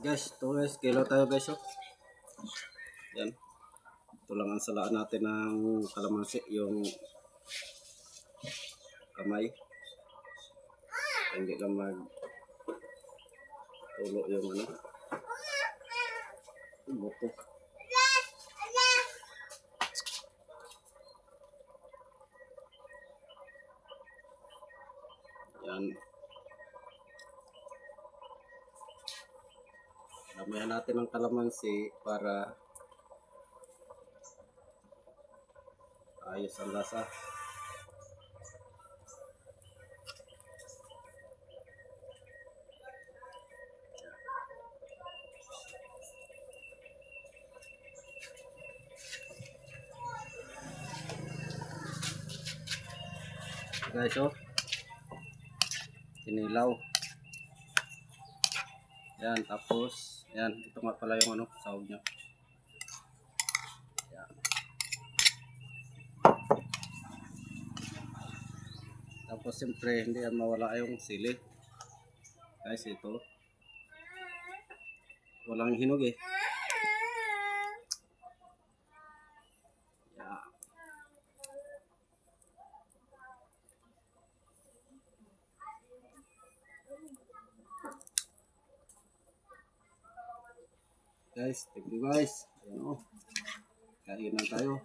Guys, ito guys, kilo tayo guys oh. Yan. Ito lang ang salaan natin ng kalamansi, yung kamay. Hindi lang tulo yung ano. Buto. Yan. Damihan natin ng kalamansi para ayos ang lasa. Guys oh, inilaw. Yan, tapos yan, ito nga pala yung ano, sahog niya. Yan. Tapos siyempre hindi yan mawala yung sili. Guys, ito walang hinog eh. Yan. Guys, thank you guys. Ayan, oh. Kain na tayo.